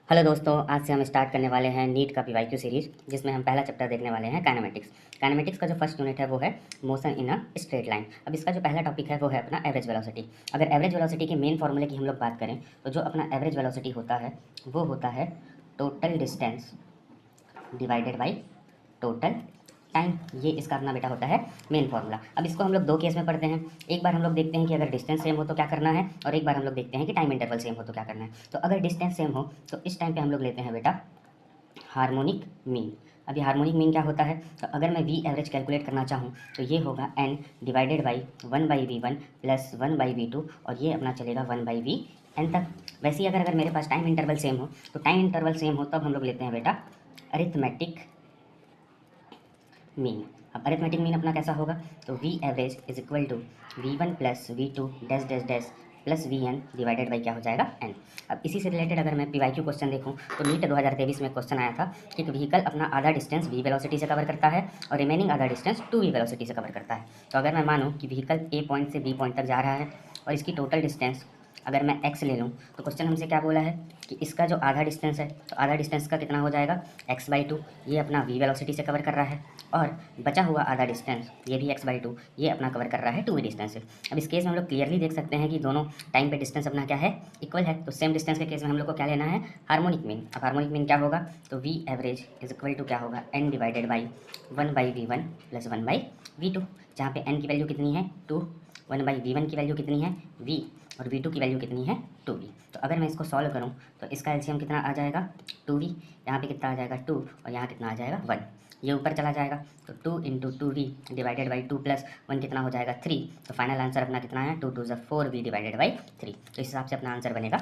Hello दोस्तों, आज से हम स्टार्ट करने वाले हैं नीट का पीवाईक्यू सीरीज, जिसमें हम पहला चैप्टर देखने वाले हैं काइनेमेटिक्स। काइनेमेटिक्स का जो फर्स्ट यूनिट है वो है motion in a straight line. अब इसका जो पहला टॉपिक है वो है अपना एवरेज वेलोसिटी। अगर एवरेज वेलोसिटी के मेन फॉर्मूले की हम लोग बात करें तो जो अपना एवरेज वेलोसिटी होता है वो होता है total distance divided by total time. ये इसका अपना बेटा होता है मेन फॉर्मूला। अब इसको हम लोग दो केस में पढ़ते हैं। एक बार हम लोग देखते हैं कि अगर डिस्टेंस सेम हो तो क्या करना है, और एक बार हम लोग देखते हैं कि टाइम इंटरवल सेम हो तो क्या करना है। तो अगर डिस्टेंस सेम हो तो इस टाइम पे हम लोग लेते हैं बेटा हार्मोनिक मीन। अभी हार्मोनिक मीन क्या होता है, तो अगर मैं वी एवरेज कैलकुलेट करना चाहूँ तो ये होगा N divided by 1/v1 plus 1/v2, और ये अपना चलेगा 1/v n तक। वैसे ही अगर मेरे पास टाइम इंटरवल सेम हो तो टाइम इंटरवल सेम हो तब हम लोग लेते हैं बेटा अरिथमेटिक मीन। अब अरिथमेटिक मीन अपना कैसा होगा, तो V average is equal to v1 plus v2 dash dash dash plus vn divided by क्या हो जाएगा n। अब इसी से रिलेटेड अगर मैं पीवाईक्यू क्वेश्चन देखूं तो नीट 2023 में क्वेश्चन आया था कि एक व्हीकल अपना आधा डिस्टेंस v वेलोसिटी से कवर करता है और रिमेनिंग आधा डिस्टेंस 2v वेलोसिटी से कवर करता है। तो अगर मैं मानूँ कि व्हीकल a पॉइंट से b पॉइंट तक जा रहा है और इसकी टोटल डिस्टेंस अगर मैं x ले लूँ, तो क्वेश्चन हमसे क्या बोला है कि इसका जो आधा डिस्टेंस है तो आधा डिस्टेंस का कितना हो जाएगा x/2। ये अपना v वेलोसिटी से कवर कर रहा है, और बचा हुआ आधा डिस्टेंस ये भी x/2 ये अपना कवर कर रहा है 2v डिस्टेंस से। अब इस केस में हम लोग क्लियरली देख सकते हैं कि दोनों टाइम पे डिस्टेंस अपना क्या है, इक्वल है। तो सेम डिस्टेंस के केस में हम लोग को क्या लेना है, हार्मोनिक मीन। अब हार्मोनिक मीन क्या होगा, तो V average is equal to क्या होगा n divided by 1/v1 plus 1/v2, जहाँ पे n की वैल्यू कितनी है 2, 1/v1 की वैल्यू कितनी है v, और v2 की वैल्यू कितनी है 2v। तो अगर मैं इसको सॉल्व करूँ तो इसका एलसीएम कितना आ जाएगा 2v, यहाँ पे कितना आ जाएगा 2 और यहाँ कितना आ जाएगा 1। ये ऊपर चला जाएगा तो 2 into 2v divided by 2 plus 1 कितना हो जाएगा 3। तो फाइनल आंसर अपना कितना है 2 2 4v डिवाइडेड बाई 3। तो इस हिसाब से अपना आंसर बनेगा